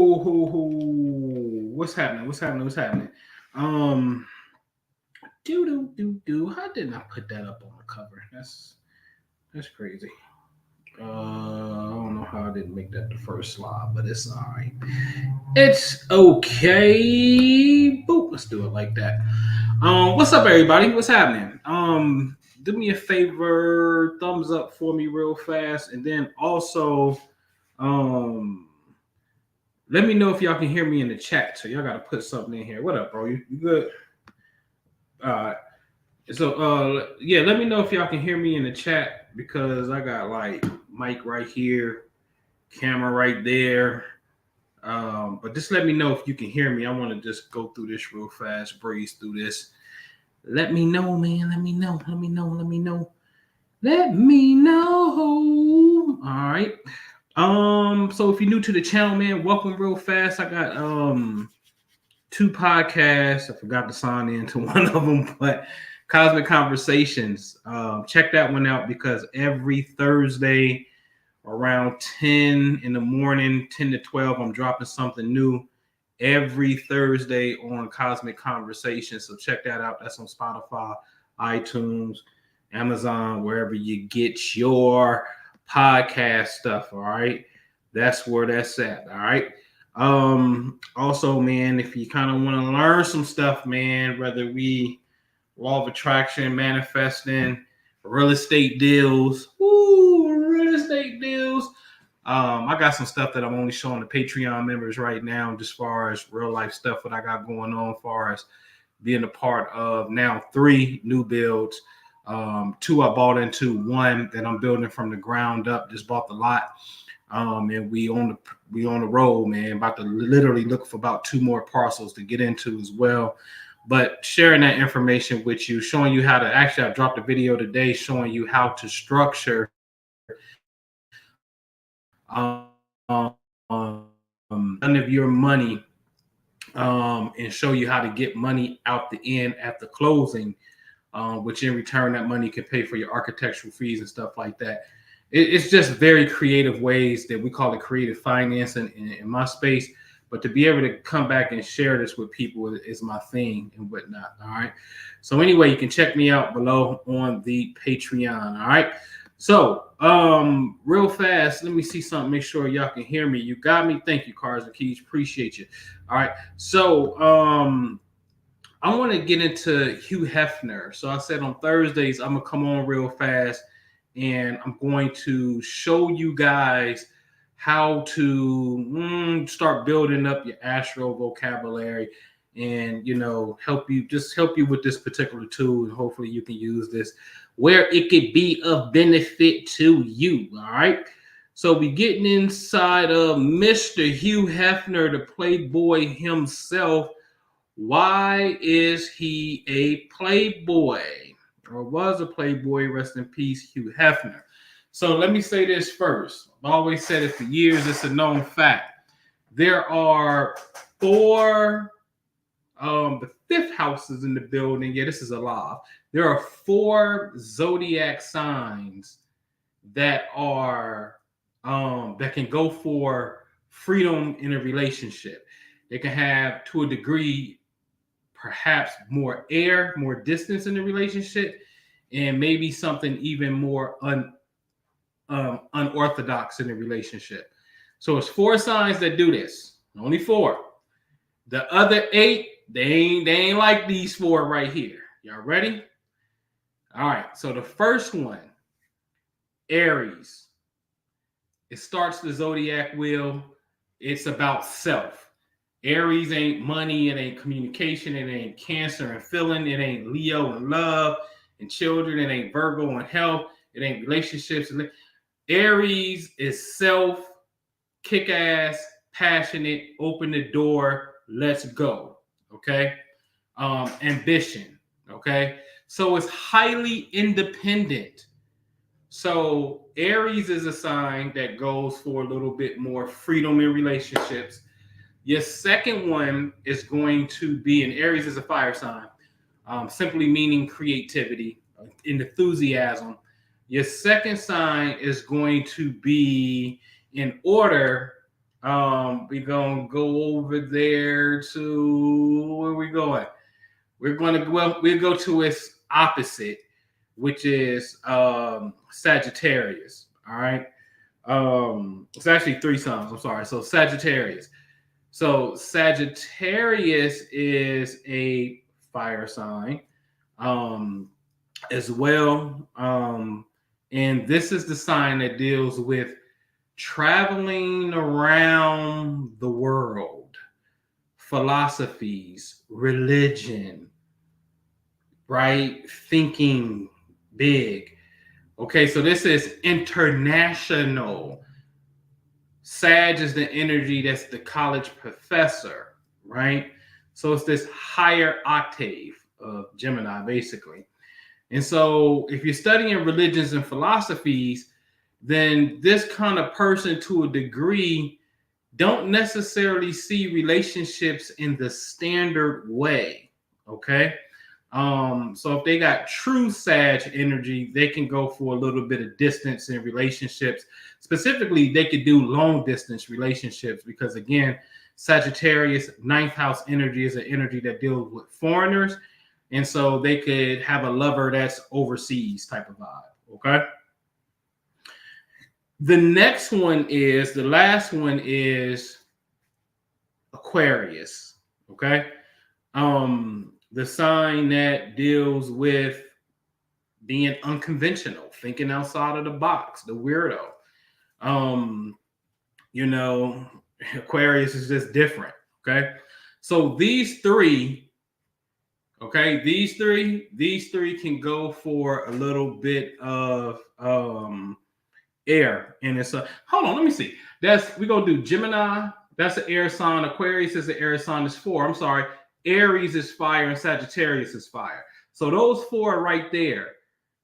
What's happening? What's happening? Um, How didn't I put that up on the cover? That's crazy. I don't know how I didn't make that the first slide, but it's all right. It's okay. Boop. Let's do it like that. What's up, everybody? What's happening? Do me a favor, thumbs up for me real fast, and then also, um, let me know if y'all can hear me in the chat. So y'all gotta put something in here. What up, bro? You good? Uh, yeah, let me know if y'all can hear me in the chat because I got like mic right here, camera right there. But just let me know if you can hear me. I want to just go through this real fast, breeze through this. Let me know, man. Let me know. Let me know. Let me know. Let me know. All right. So if you're new to the channel, man, welcome real fast. I got two podcasts. I forgot to sign in to one of them, but Cosmic Conversations. Check that one out because every Thursday around 10 in the morning, 10 to 12, I'm dropping something new every Thursday on Cosmic Conversations. So check that out. That's on Spotify, iTunes, Amazon, wherever you get your podcast stuff. All right. That's where that's at. All right. Also, man, if you kind of want to learn some stuff, man, whether we law of attraction, manifesting, real estate deals, real estate deals. I got some stuff that I'm only showing the Patreon members right now, just as far as real life stuff that I got going on, as far as being a part of now 3 new builds. 2 I bought into, 1 that I'm building from the ground up, just bought the lot. And we on the road, man. About to literally look for about 2 more parcels to get into as well. But sharing that information with you, showing you how to actually, I dropped a video today showing you how to structure none of your money, and show you how to get money out the end at the closing, which in return that money can pay for your architectural fees and stuff like that. It's just very creative ways that we call it creative finance in my space. But to be able to come back and share this with people is my thing and whatnot. All right. So anyway, you can check me out below on the Patreon. All right. So real fast, let me see something. Make sure y'all can hear me. You got me. Thank you, Cars and Keys. Appreciate you. All right. So I want to get into Hugh Hefner. So I said on Thursdays I'm gonna come on real fast and I'm going to show you guys how to start building up your Astro vocabulary and help you with this particular tool, and hopefully you can use this where it could be of benefit to you. All right. So we getting inside of Mr. Hugh Hefner, the Playboy himself. Why is he a Playboy, or was a Playboy? Rest in peace, Hugh Hefner. So let me say this first. I've always said it for years. It's a known fact. There are 4, the 5th house is in the building. Yeah, this is a lie. There are 4 zodiac signs that are that can go for freedom in a relationship. They can have, to a degree, perhaps more air, more distance in the relationship, and maybe something even more unorthodox in the relationship. So it's 4 signs that do this. Only 4. The other 8, they ain't like these 4 right here. Y'all ready? All right. So the first one, Aries. It starts the zodiac wheel. It's about self. Aries ain't money. It ain't communication. It ain't Cancer and feeling. It ain't Leo and love and children. It ain't Virgo and health. It ain't relationships. Aries is self, kick-ass, passionate, open the door, let's go. Okay. Ambition. Okay. So it's highly independent. So Aries is a sign that goes for a little bit more freedom in relationships. Your second one is going to be, and Aries is a fire sign, simply meaning creativity, enthusiasm. Your second sign is going to be, in order, We're gonna go over there to where we going. We'll go to its opposite, which is Sagittarius. All right. It's actually three signs. I'm sorry. So Sagittarius. So Sagittarius is a fire sign, um, as well. And this is the sign that deals with traveling around the world, philosophies, religion, right? Thinking big. Okay, so this is international. Sag is the energy that's the college professor, right? So it's this higher octave of Gemini, basically. And so if you're studying religions and philosophies, then this kind of person, to a degree, don't necessarily see relationships in the standard way. Okay. So if they got true Sag energy, they can go for a little bit of distance in relationships. Specifically, they could do long distance relationships because, again, Sagittarius ninth house energy is an energy that deals with foreigners. And so they could have a lover that's overseas type of vibe. Okay. The last one is Aquarius. Okay. The sign that deals with being unconventional, thinking outside of the box, the weirdo. Um, you know, Aquarius is just different. Okay. So these three can go for a little bit of air. And it's hold on, let me see. We're gonna do Gemini, that's an air sign, Aquarius is an air sign, it's four. I'm sorry, Aries is fire and Sagittarius is fire. So those four right there,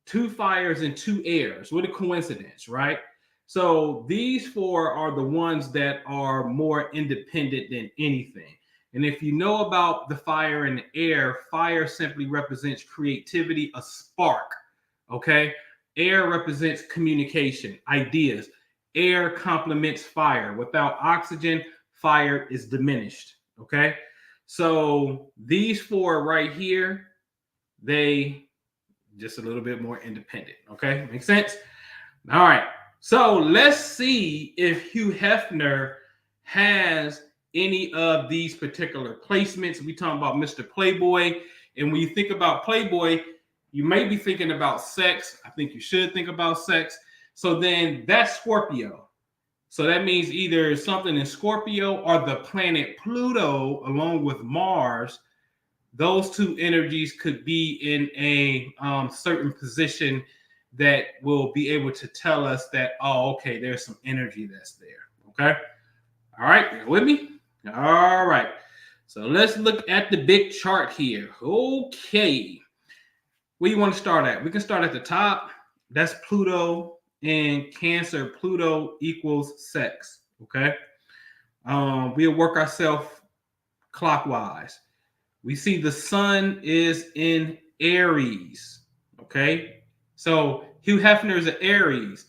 two fires and two airs. What a coincidence, right? So these four are the ones that are more independent than anything. And if you know about the fire and the air, fire simply represents creativity, a spark. Okay. Air represents communication, ideas. Air complements fire. Without oxygen, fire is diminished. Okay. So these four right here, they just a little bit more independent. Okay. Makes sense? All right. So let's see if Hugh Hefner has any of these particular placements. We talking about Mr. Playboy. And when you think about Playboy, you may be thinking about sex. I think you should think about sex. So then that's Scorpio. So that means either something in Scorpio or the planet Pluto along with Mars. Those two energies could be in a certain position that will be able to tell us that, oh, okay, there's some energy that's there. Okay. All right. You with me? All right. So let's look at the big chart here. Okay. Where you want to start at? We can start at the top. That's Pluto in Cancer. Pluto equals sex. Okay. We'll work ourselves clockwise. We see the sun is in Aries. Okay. So Hugh Hefner is an Aries.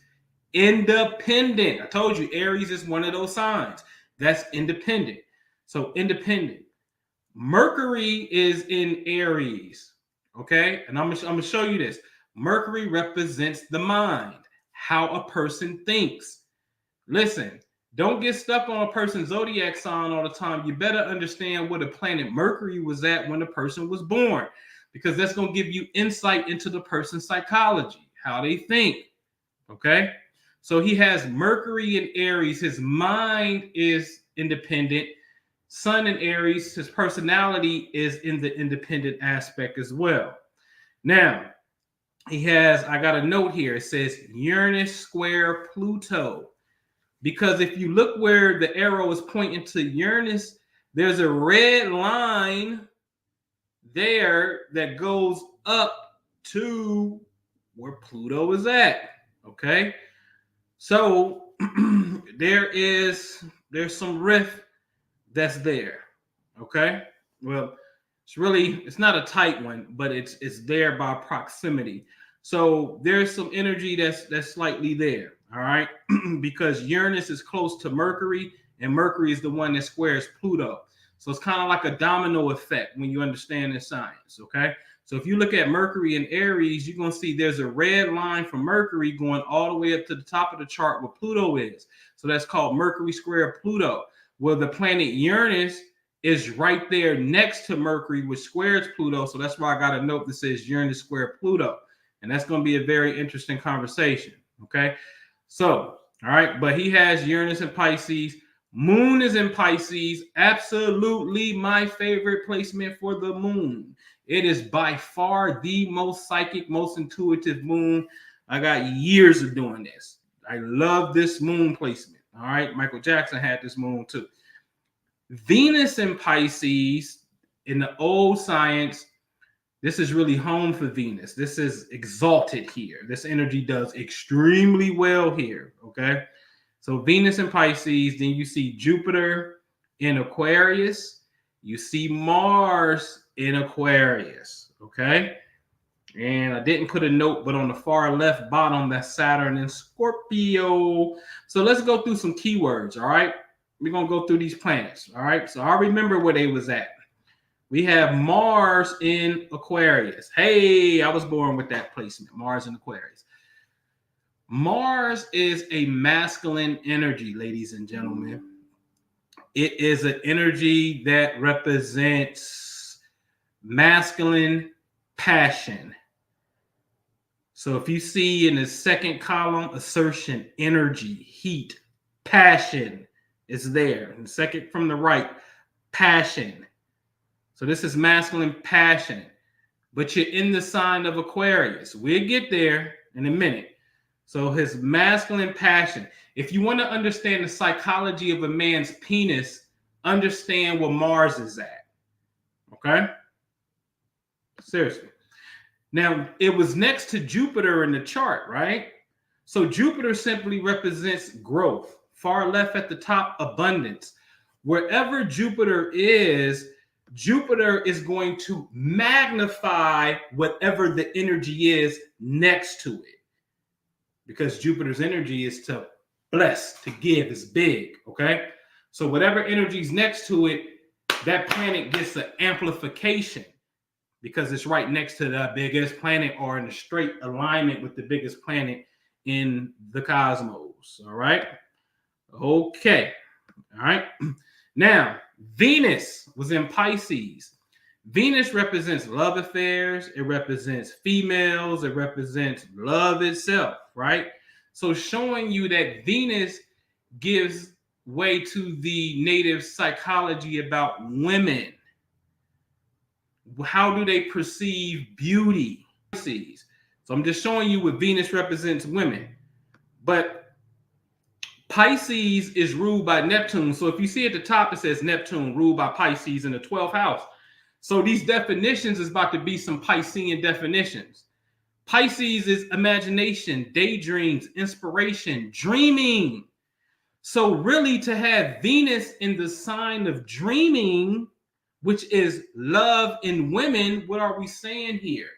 Independent. I told you Aries is one of those signs. That's independent. So independent. Mercury is in Aries. Okay. And I'm gonna show you this. Mercury represents the mind, how a person thinks. Listen, don't get stuck on a person's zodiac sign all the time. You better understand where the planet Mercury was at when the person was born, because that's going to give you insight into the person's psychology, how they think. Okay. So he has Mercury in Aries. His mind is independent. Sun in Aries. His personality is in the independent aspect as well. Now, he has, I got a note here. It says Uranus square Pluto. Because if you look where the arrow is pointing to Uranus, there's a red line there that goes up to where Pluto is at. Okay. So there's some rift that's there. Okay. Well, it's not a tight one, but it's there by proximity. So there's some energy that's slightly there. All right. Because Uranus is close to Mercury and Mercury is the one that squares Pluto. So it's kind of like a domino effect when you understand the science, okay? So if you look at Mercury in Aries, you're going to see there's a red line from Mercury going all the way up to the top of the chart where Pluto is. So that's called Mercury square Pluto. Well, the planet Uranus is right there next to Mercury, which squares Pluto. So that's why I got a note that says Uranus square Pluto. And that's going to be a very interesting conversation, okay? So, all right, but he has Uranus in Pisces. Moon is in Pisces. Absolutely my favorite placement for the moon. It is by far the most psychic, most intuitive moon. I got years of doing this. I love this moon placement. All right, Michael Jackson had this moon too. Venus in Pisces, in the old science, this is really home for Venus. This is exalted here. This energy does extremely well here, okay? So Venus in Pisces, then you see Jupiter in Aquarius. You see Mars in Aquarius, okay? And I didn't put a note, but on the far left bottom, that's Saturn in Scorpio. So let's go through some keywords, all right? We're going to go through these planets, all right? So I remember where they was at. We have Mars in Aquarius. Hey, I was born with that placement, Mars in Aquarius. Mars is a masculine energy, ladies and gentlemen. It is an energy that represents masculine passion. So if you see in the second column, assertion, energy, heat, passion is there. And second from the right, passion. So this is masculine passion. But you're in the sign of Aquarius. We'll get there in a minute. So his masculine passion. If you want to understand the psychology of a man's penis, understand where Mars is at. Okay? Seriously. Now, it was next to Jupiter in the chart, right? So Jupiter simply represents growth. Far left at the top, abundance. Wherever Jupiter is going to magnify whatever the energy is next to it. Because Jupiter's energy is to bless, to give, is big, okay? So whatever energy is next to it, that planet gets an amplification because it's right next to the biggest planet or in a straight alignment with the biggest planet in the cosmos, all right? Okay, all right? Now, Venus was in Pisces. Venus represents love affairs. It represents females. It represents love itself, right? So showing you that Venus gives way to the native psychology about women. How do they perceive beauty? So I'm just showing you what Venus represents women. But Pisces is ruled by Neptune. So if you see at the top, it says Neptune ruled by Pisces in the 12th house. So these definitions is about to be some Piscean definitions. Pisces is imagination, daydreams, inspiration, dreaming. So really to have Venus in the sign of dreaming, which is love in women, what are we saying here?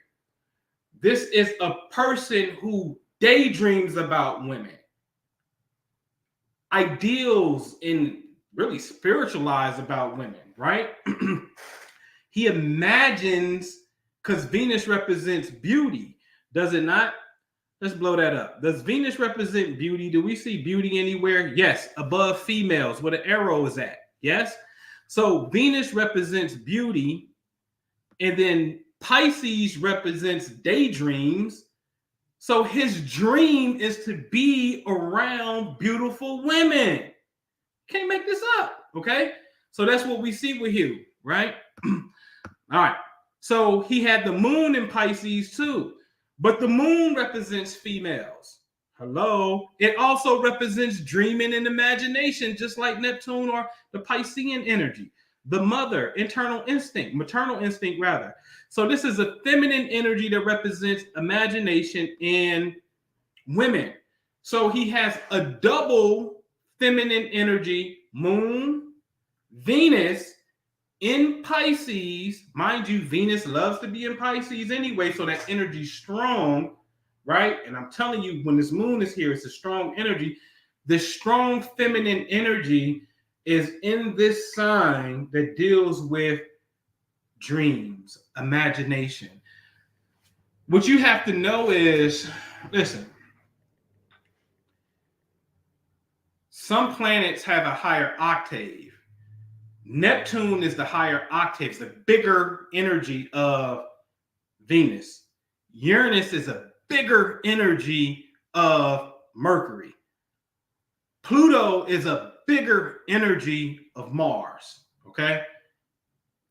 This is a person who daydreams about women. Ideals and really spiritualize about women, right? He imagines, because Venus represents beauty, does it not? Let's blow that up. Does Venus represent beauty? Do we see beauty anywhere? Yes, above females, where the arrow is at. Yes? So Venus represents beauty, and then Pisces represents daydreams. So his dream is to be around beautiful women. Can't make this up, okay? So that's what we see with Hugh, right? All right. So he had the moon in Pisces too. But the moon represents females. Hello. It also represents dreaming and imagination, just like Neptune or the Piscean energy. The mother, internal instinct, maternal instinct rather. So this is a feminine energy that represents imagination in women. So he has a double feminine energy, moon, Venus in Pisces. Mind you, Venus loves to be in Pisces anyway, so that energy's strong, right? And I'm telling you, when this moon is here, it's a strong energy. This strong feminine energy is in this sign that deals with dreams, imagination. What you have to know is, listen, some planets have a higher octave. Neptune is the higher octaves, the bigger energy of Venus. Uranus is a bigger energy of Mercury. Pluto is a bigger energy of Mars. Okay,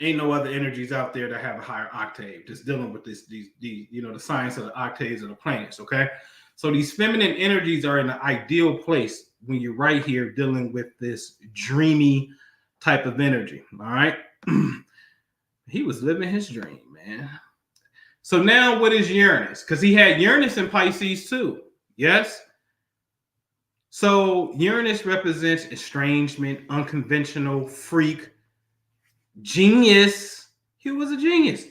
ain't no other energies out there that have a higher octave. Just dealing with these the science of the octaves of the planets. Okay, so these feminine energies are in an ideal place when you're right here dealing with this dreamy type of energy. All right, he was living his dream, man. So now, what is Uranus? Because he had Uranus in Pisces too. Yes. So Uranus represents estrangement, unconventional, freak, genius. He was a genius.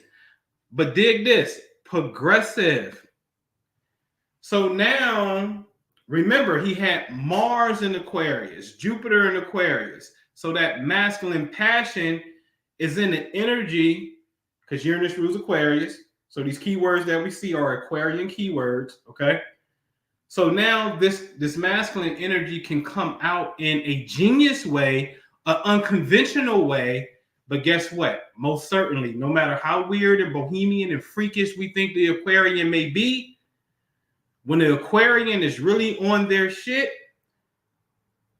But dig this, progressive. So now, remember, he had Mars in Aquarius, Jupiter in Aquarius. So that masculine passion is in the energy, because Uranus rules Aquarius. So these keywords that we see are Aquarian keywords, okay? So now this masculine energy can come out in a genius way, an unconventional way, but guess what? Most certainly, no matter how weird and bohemian and freakish we think the Aquarian may be, when the Aquarian is really on their shit,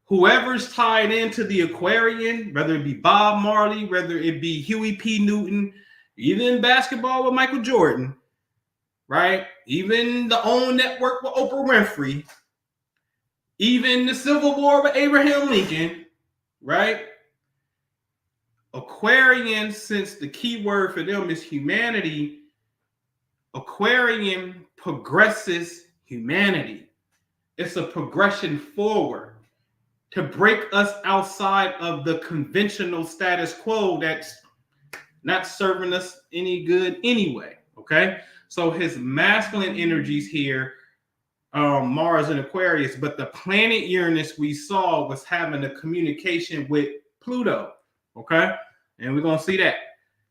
whoever's tied into the Aquarian, whether it be Bob Marley, whether it be Huey P. Newton, even in basketball with Michael Jordan, right? Even the OWN network with Oprah Winfrey, even the Civil War with Abraham Lincoln, right? Aquarian, since the key word for them is humanity, Aquarian progresses humanity. It's a progression forward to break us outside of the conventional status quo that's not serving us any good anyway, okay? So his masculine energies here, Mars and Aquarius, but the planet Uranus we saw was having a communication with Pluto, okay? And we're going to see that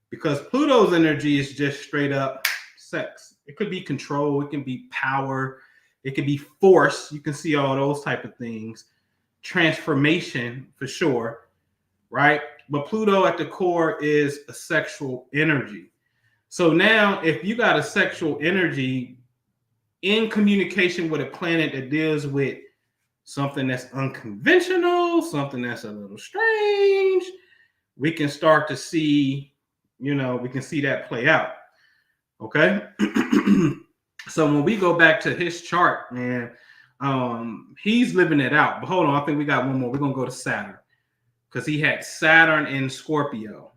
because Pluto's energy is just straight up sex. It could be control, it can be power, it could be force. You can see all those type of things. Transformation for sure, right? But Pluto at the core is a sexual energy. So now if you got a sexual energy in communication with a planet that deals with something that's unconventional, something that's a little strange, we can start to see, we can see that play out. Okay. So when we go back to his chart, man, he's living it out. But hold on, I think we got one more. We're going to go to Saturn because he had Saturn in Scorpio.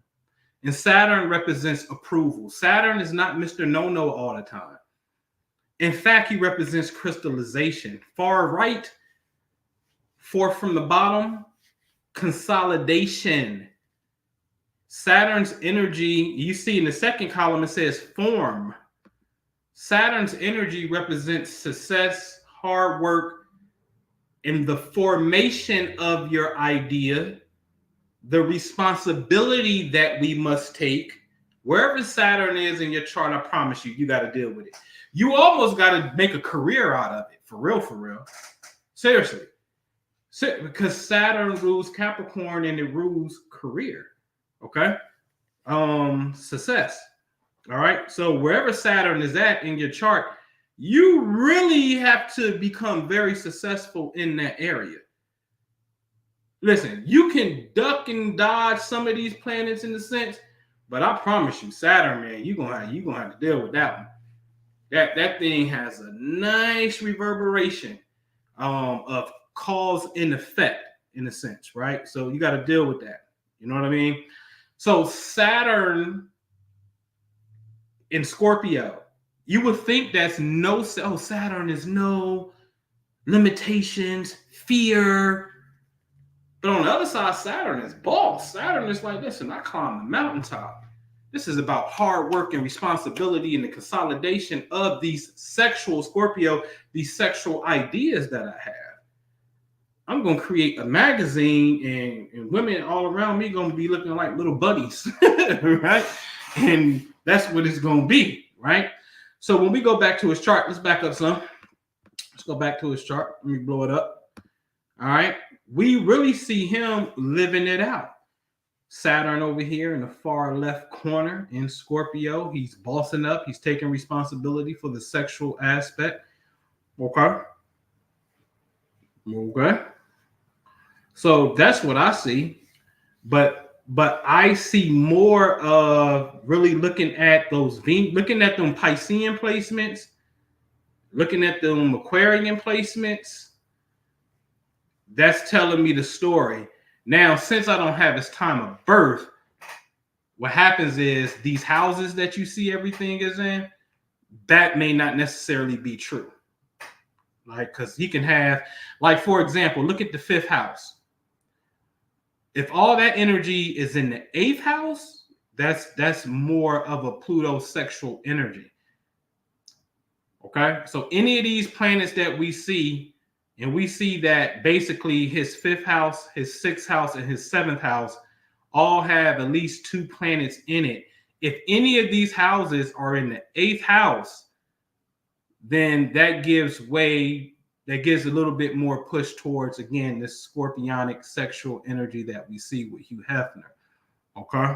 And Saturn represents approval. Saturn is not Mr. No-No all the time. In fact, he represents crystallization. Far right, fourth from the bottom, consolidation. Saturn's energy, you see in the second column, it says form. Saturn's energy represents success, hard work, and the formation of your idea, the responsibility that we must take. Wherever Saturn is in your chart, I promise you, you got to deal with it. You almost got to make a career out of it. For real. Seriously. Because Saturn rules Capricorn and it rules career. Okay? Success. All right? So wherever Saturn is at in your chart, you really have to become very successful in that area. Listen, you can duck and dodge some of these planets in the sense, but I promise you, Saturn, man, you're gonna have to deal with that one. That thing has a nice reverberation of cause and effect in a sense, right? So you got to deal with that. You know what I mean? So Saturn in Scorpio, you would think that's Saturn is no limitations, fear. But on the other side, Saturn is boss. Saturn is like, listen, I climbed the mountaintop. This is about hard work and responsibility and the consolidation of these sexual Scorpio, these sexual ideas that I have. I'm gonna create a magazine, and women all around me gonna be looking like little buddies, right? And that's what it's gonna be, right? So when we go back to his chart, let's back up some. Let's go back to his chart. Let me blow it up. All right. We really see him living it out. Saturn over here in the far left corner in Scorpio. He's bossing up. He's taking responsibility for the sexual aspect. Okay. Okay. So that's what I see. But I see more of really looking at those looking at them Piscean placements, looking at them Aquarian placements. That's telling me the story. Now, since I don't have his time of birth, what happens is these houses that you see everything is in, that may not necessarily be true. Like, because he can have, like, for example, look at the 5th house. If all that energy is in the 8th house, that's more of a Pluto sexual energy. Okay, so any of these planets that we see, and we see that basically his 5th house, his 6th house, and his 7th house all have at least 2 planets in it. If any of these houses are in the 8th house, then that gives way, that gives a little bit more push towards, again, this scorpionic sexual energy that we see with Hugh Hefner. Okay,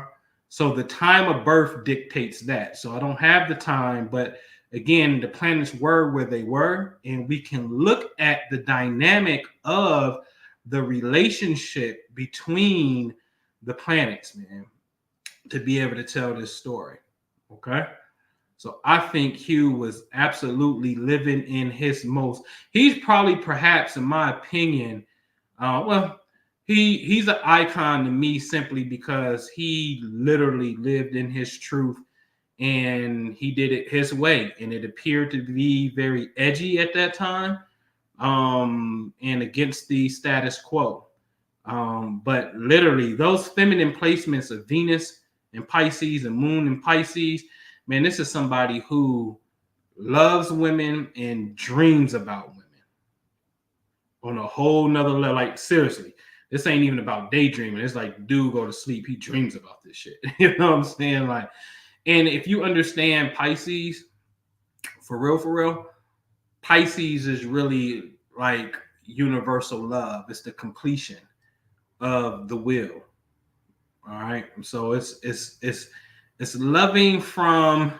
so the time of birth dictates that. So I don't have the time, but again, the planets were where they were, and we can look at the dynamic of the relationship between the planets, man, to be able to tell this story. Okay. So I think Hugh was absolutely living in his most, he's probably, perhaps, in my opinion, he's an icon to me simply because he literally lived in his truth and he did it his way. And it appeared to be very edgy at that time, and against the status quo. But literally those feminine placements of Venus and Pisces and Moon and Pisces, man, this is somebody who loves women and dreams about women on a whole nother level. Like, seriously, this ain't even about daydreaming. It's like, dude, go to sleep, he dreams about this shit. You know what I'm saying? Like, and if you understand Pisces, for real, Pisces is really like universal love. It's the completion of the will. All right. So it's loving from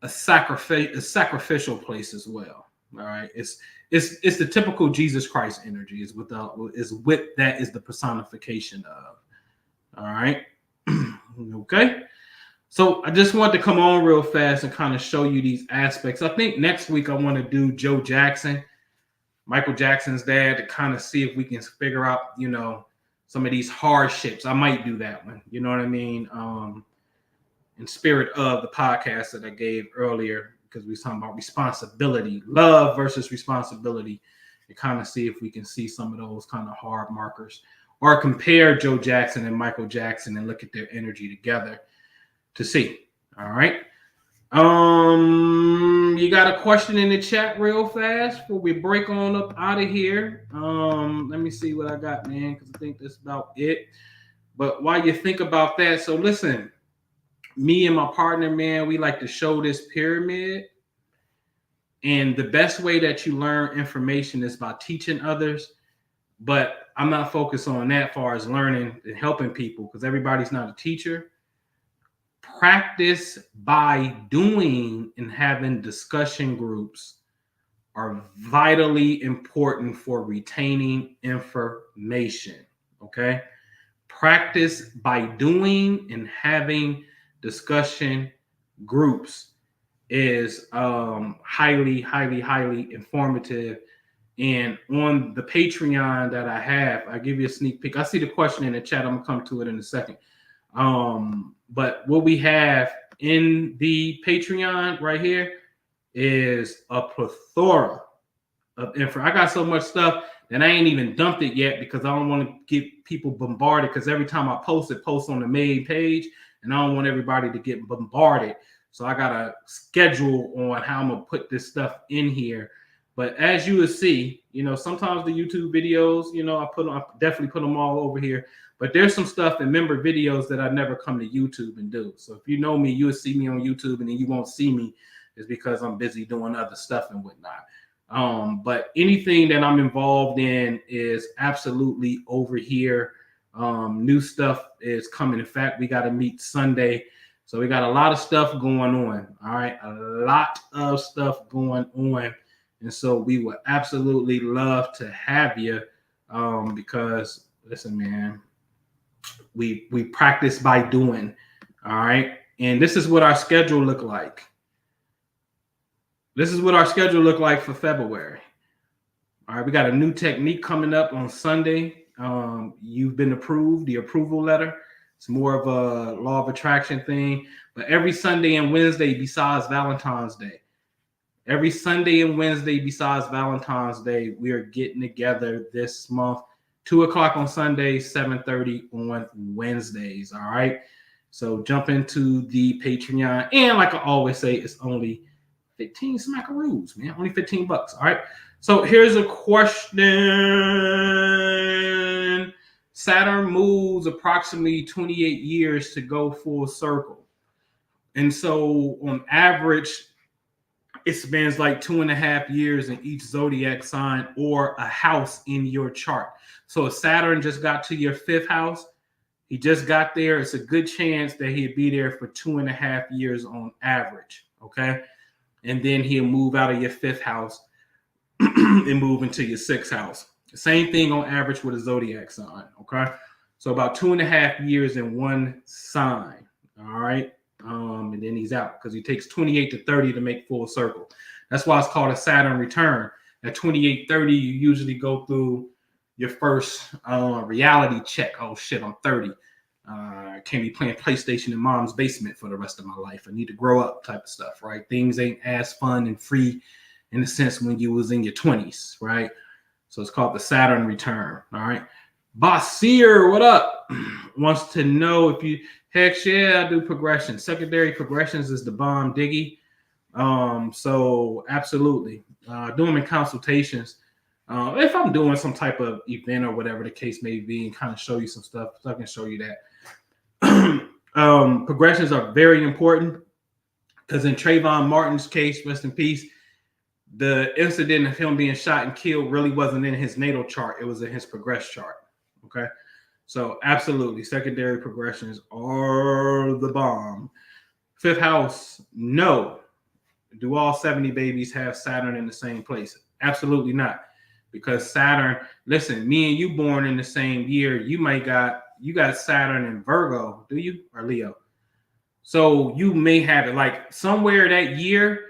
a sacrificial place as well. All right. It's the typical Jesus Christ energy. Is with that is the personification of. All right. Okay. So I just wanted to come on real fast and kind of show you these aspects. I think next week I want to do Joe Jackson, Michael Jackson's dad, to kind of see if we can figure out, some of these hardships. I might do that one. You know what I mean? In spirit of the podcast that I gave earlier, because we were talking about responsibility, love versus responsibility, and kind of see if we can see some of those kind of hard markers, or compare Joe Jackson and Michael Jackson and look at their energy together to see. All right. You got a question in the chat real fast before we break on up out of here? Let me see what I got, man, because I think that's about it. But while you think about that, so listen, me and my partner, man, we like to show this pyramid. And the best way that you learn information is by teaching others. But I'm not focused on that far as learning and helping people, because everybody's not a teacher. Practice by doing and having discussion groups are vitally important for retaining information. Okay. Practice by doing and having discussion groups is highly informative. And on the Patreon that I have, I'll give you a sneak peek. I see the question in the chat. I'm gonna come to it in a second. But what we have in the Patreon right here is a plethora of info. I got so much stuff that I ain't even dumped it yet, because I don't want to get people bombarded, because every time I post on the main page, and I don't want everybody to get bombarded. So I got a schedule on how I'm going to put this stuff in here. But as you will see, sometimes the YouTube videos, I definitely put them all over here. But there's some stuff in member videos that I never come to YouTube and do. So if you know me, you will see me on YouTube, and then you won't see me is because I'm busy doing other stuff and whatnot. But anything that I'm involved in is absolutely over here. New stuff is coming. In fact, we got to meet Sunday. So we got a lot of stuff going on. All right. A lot of stuff going on. And so we would absolutely love to have you because, listen, man, we practice by doing. All right. And this is what our schedule look like. This is what our schedule look like for February. All right. We got a new technique coming up on Sunday. You've been approved, the approval letter. It's more of a law of attraction thing. But every Sunday and Wednesday besides Valentine's Day, every Sunday and Wednesday besides Valentine's Day, we are getting together this month. 2:00 on Sundays, 7:30 on Wednesdays. All right. So jump into the Patreon. And like I always say, it's only 15 smackaroos, man. Only $15. All right. So here's a question. Saturn moves approximately 28 years to go full circle. And so on average, it spends like 2.5 years in each zodiac sign or a house in your chart. So if Saturn just got to your 5th house, he just got there, it's a good chance that he'd be there for 2.5 years on average. Okay. And then he'll move out of your 5th house and move into your 6th house. Same thing on average with a zodiac sign. Okay. So about 2.5 years in one sign. All right. And then he's out because he takes 28 to 30 to make full circle. That's why it's called a Saturn return. At 28, 30, you usually go through your first reality check. Oh shit, I'm 30. I can't be playing PlayStation in mom's basement for the rest of my life. I need to grow up type of stuff, right? Things ain't as fun and free in a sense when you was in your 20s, right? So it's called the Saturn return. All right. Basir, what up? Wants to know if you, heck yeah, I do progressions. Secondary progressions is the bomb diggy. So absolutely. Do them in consultations. If I'm doing some type of event or whatever the case may be and kind of show you some stuff, so I can show you that. Progressions are very important because in Trayvon Martin's case, rest in peace, the incident of him being shot and killed really wasn't in his natal chart. It was in his progress chart. Okay. So absolutely. Secondary progressions are the bomb. 5th house. No. Do all 70 babies have Saturn in the same place? Absolutely not. Because Saturn, listen, me and you born in the same year. You got Saturn in Virgo, do you? Or Leo? So you may have it like somewhere that year,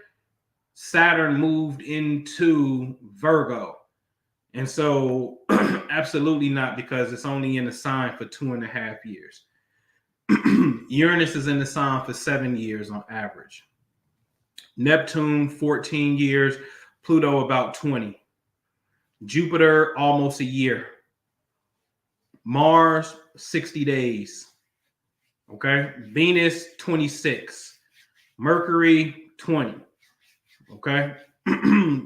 Saturn moved into Virgo. And so absolutely not, because it's only in the sign for 2.5 years. Uranus is in the sign for 7 years on average. Neptune, 14 years. Pluto, about 20. Jupiter, almost a year. Mars, 60 days. Okay. Venus, 26. Mercury, 20. Okay.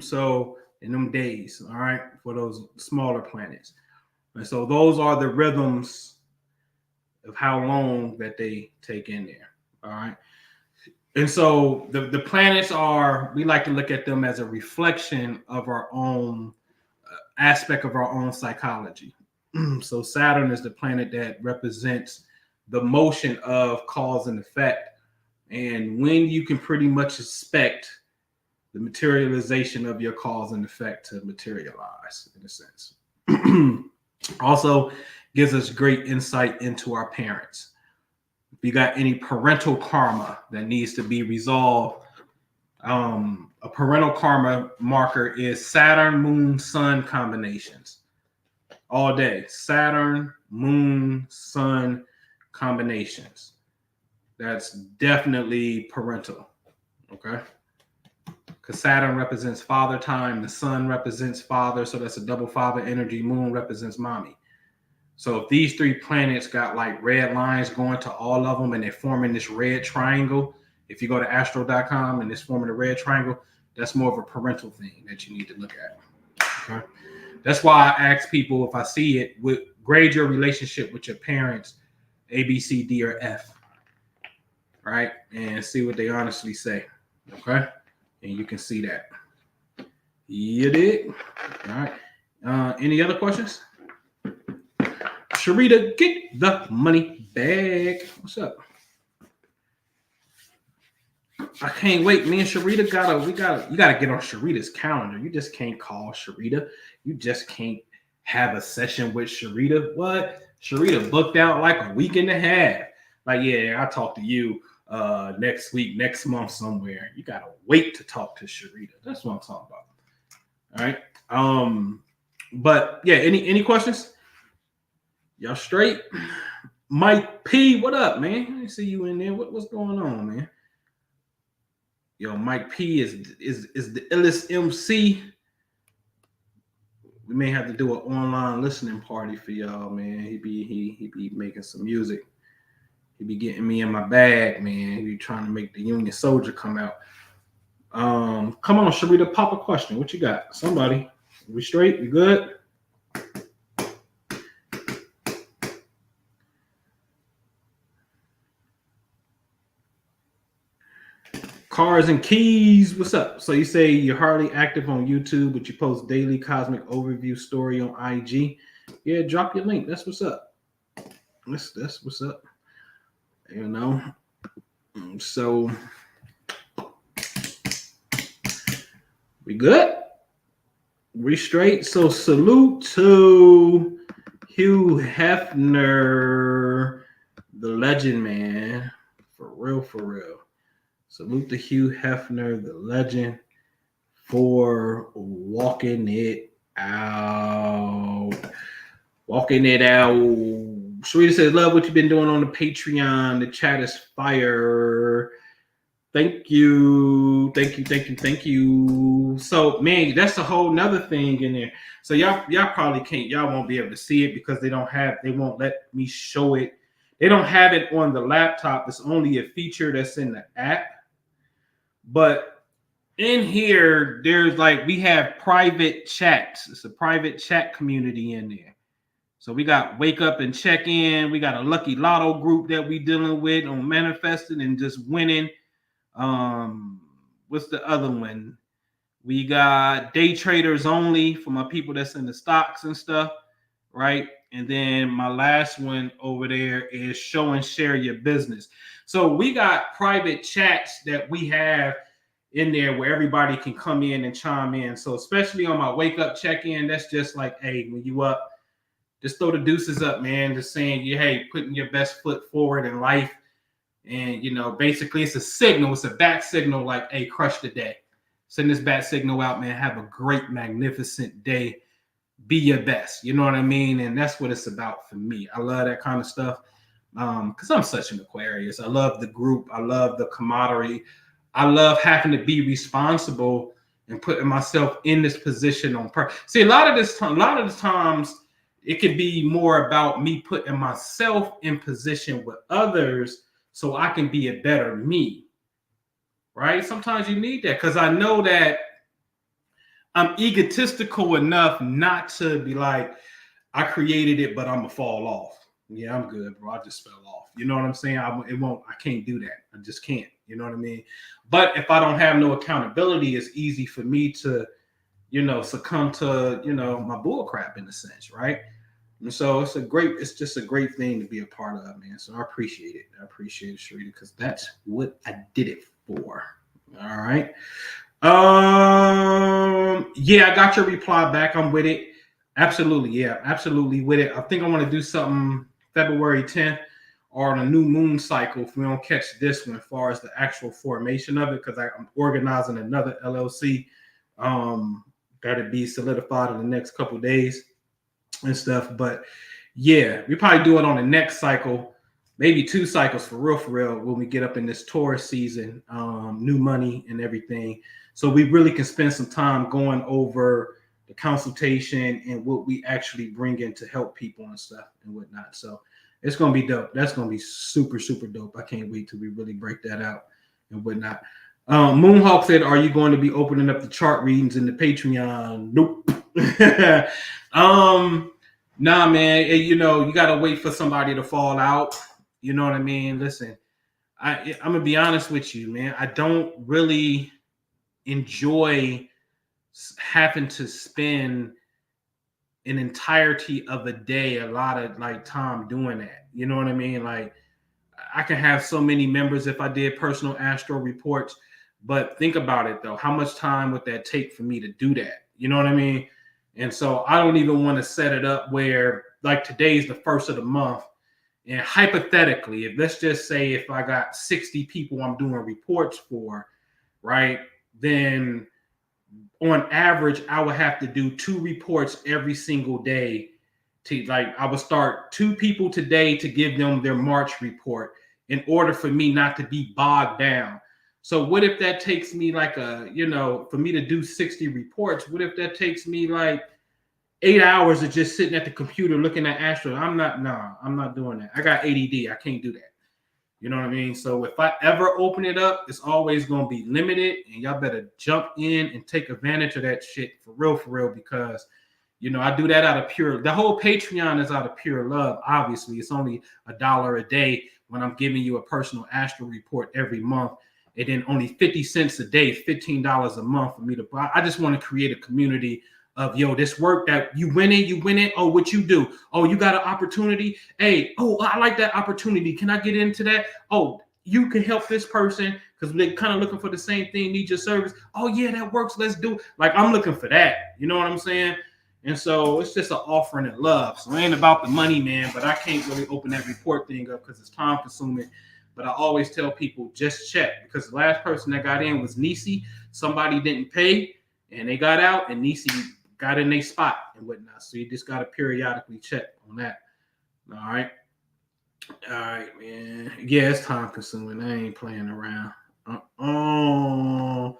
So in them days, all right, for those smaller planets. And so those are the rhythms of how long that they take in there. All right. And so the planets are, we like to look at them as a reflection of our own aspect of our own psychology. So Saturn is the planet that represents the motion of cause and effect. And when you can pretty much expect the materialization of your cause and effect to materialize, in a sense. Also gives us great insight into our parents. If you got any parental karma that needs to be resolved, a parental karma marker is Saturn, Moon, Sun combinations. All day. Saturn, Moon, Sun combinations. That's definitely parental. Okay. Because Saturn represents father time, the sun represents father, so that's a double father energy. Moon represents mommy. So if these 3 planets got like red lines going to all of them and they're forming this red triangle, if you go to astro.com and it's forming a red triangle, That's more of a parental thing that you need to look at. Okay. That's why I ask people if I see it, grade your relationship with your parents, A, B, C, D, or F, right? And see what they honestly say. Okay. And you can see that. You did. All right. Any other questions? Sharita, get the money back. What's up? I can't wait. Me and Sharita you gotta get on Sharita's calendar. You just can't call Sharita. You just can't have a session with Sharita. What? Sharita booked out like a week and a half. Like, yeah, I'll talk to you next week, next month somewhere. You gotta wait to talk to Sharita. That's what I'm talking about. All right. But yeah, any questions? Y'all straight? Mike P, what up, man? I see you in there. What's going on, man? Yo, Mike P is the illest MC. We may have to do an online listening party for y'all, man. He be making some music. He be getting me in my bag, man. He be trying to make the Union Soldier come out. Come on, Sharita, pop a question. What you got? Somebody. We straight? You good? Cars and Keys, what's up? So you say you're hardly active on YouTube, but you post daily cosmic overview story on IG. Yeah, drop your link. That's what's up. That's what's up. You know. So we good? We straight. So salute to Hugh Hefner, the legend, man. For real, for real. Salute to Hugh Hefner, the legend, for walking it out. Walking it out. Sharita says, love what you've been doing on the Patreon. The chat is fire. Thank you. Thank you. So, man, that's a whole nother thing in there. So y'all probably can't, y'all won't be able to see it because they won't let me show it. They don't have it on the laptop. It's only a feature that's in the app. But in here, there's we have private chats. It's a private chat community in there. So we got wake up and check in. We got a lucky lotto group that we dealing with on manifesting and just winning. What's the other one? We got day traders only for my people that's in the stocks and stuff, right? And then my last one over there is show and share your business. So we got private chats that we have in there where everybody can come in and chime in. So especially on my wake up check-in, that's just like, hey, when you up, just throw the deuces up, man. Just saying, hey, putting your best foot forward in life. And, basically it's a signal. It's a bat signal like, hey, crush the day. Send this bat signal out, man. Have a great, magnificent day. Be your best. You know what I mean? And that's what it's about for me. I love that kind of stuff because I'm such an Aquarius. I love the group. I love the camaraderie. I love having to be responsible and putting myself in this position on purpose. See, a lot of the times it could be more about me putting myself in position with others so I can be a better me, right? Sometimes you need that because I know that I'm egotistical enough not to be like, I created it, but I'm gonna fall off. Yeah, I'm good, bro. I just fell off. You know what I'm saying? I can't do that. I just can't. You know what I mean? But if I don't have no accountability, it's easy for me to, succumb to, my bull crap in a sense, right? And so it's just a great thing to be a part of, man. So I appreciate it. I appreciate it, Sharita, because that's what I did it for. All right. Yeah, I got your reply back. I'm with it. Absolutely. Yeah, absolutely with it. I think I want to do something February 10th or on a new moon cycle if we don't catch this one as far as the actual formation of it, because I'm organizing another LLC that'll be solidified in the next couple of days and stuff. But yeah, we probably do it on the next cycle, maybe 2 cycles for real when we get up in this Taurus season, new money and everything. So we really can spend some time going over the consultation and what we actually bring in to help people and stuff and whatnot. So it's going to be dope. That's going to be super, super dope. I can't wait till we really break that out and whatnot. Moonhawk said, "Are you going to be opening up the chart readings in the Patreon?" Nope. Nah, man. You know, you gotta wait for somebody to fall out. You know what I mean? Listen, I'm gonna be honest with you, man. I don't really enjoy having to spend an entirety of a day, a lot of like time doing that. You know what I mean? Like I can have so many members if I did personal astro reports, but think about it though. How much time would that take for me to do that? You know what I mean? And so I don't even want to set it up where like today's the first of the month. And hypothetically, if let's just say if I got 60 people I'm doing reports for, right? Then on average, I would have to do 2 reports every single day. To like, I would start 2 people today to give them their March report in order for me not to be bogged down. So what if that takes me like for me to do 60 reports? What if that takes me like 8 hours of just sitting at the computer looking at Astro? I'm not doing that. I got ADD. I can't do that. You know what I mean? So if I ever open it up, it's always going to be limited, and y'all better jump in and take advantage of that shit for real, because, you know, I do that out of the whole Patreon is out of pure love. Obviously, it's only $1 a day when I'm giving you a personal astro report every month, and then only 50 cents a day, $15 a month for me to buy. I just want to create a community of, yo, this work that you win it. Oh, what you do? Oh, you got an opportunity. Hey, oh, I like that opportunity. Can I get into that? Oh, you can help this person because they're kind of looking for the same thing, need your service. Oh, yeah, that works. Let's do it. Like, I'm looking for that. You know what I'm saying? And so it's just an offering of love. So it ain't about the money, man, but I can't really open that report thing up because it's time consuming. But I always tell people, just check, because the last person that got in was Nisi. Somebody didn't pay and they got out, and Nisi got in their spot and whatnot. So you just got to periodically check on that. All right, man. Yeah, it's time consuming. I ain't playing around. All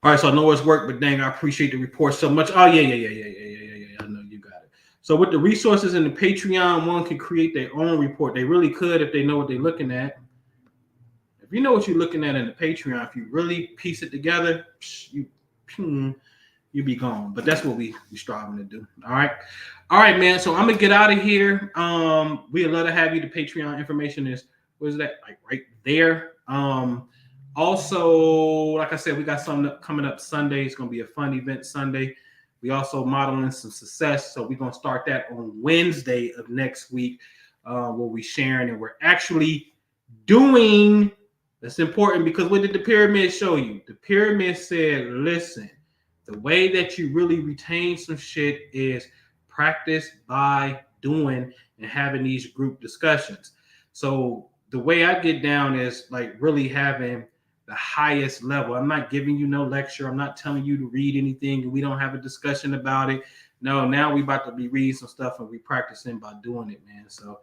right, so I know it's work, but dang, I appreciate the report so much. Oh, yeah. I know you got it. So with the resources in the Patreon, one can create their own report. They really could if they know what they're looking at. If you know what you're looking at in the Patreon, if you really piece it together, you be gone. But that's what we striving to do. All right, man. So I'm gonna get out of here. We'd love to have you. The Patreon information is, what is that? Like right there. Also, like I said, we got something coming up Sunday. It's gonna be a fun event Sunday. We also modeling some success. So we're gonna start that on Wednesday of next week, where we sharing, and we're actually doing. That's important, because what did the pyramid show you? The pyramid said, listen, the way that you really retain some shit is practice by doing and having these group discussions. So the way I get down is like really having the highest level. I'm not giving you no lecture. I'm not telling you to read anything and we don't have a discussion about it. No, now we about to be reading some stuff and we practicing by doing it, man. So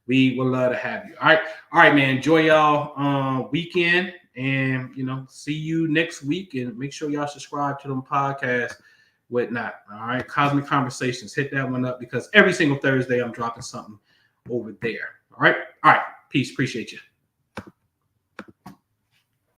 we would love to have you. All right, man. Enjoy y'all weekend, and see you next week. And make sure y'all subscribe to them podcasts, whatnot. All right, Cosmic Conversations. Hit that one up, because every single Thursday I'm dropping something over there. All right. Peace. Appreciate you.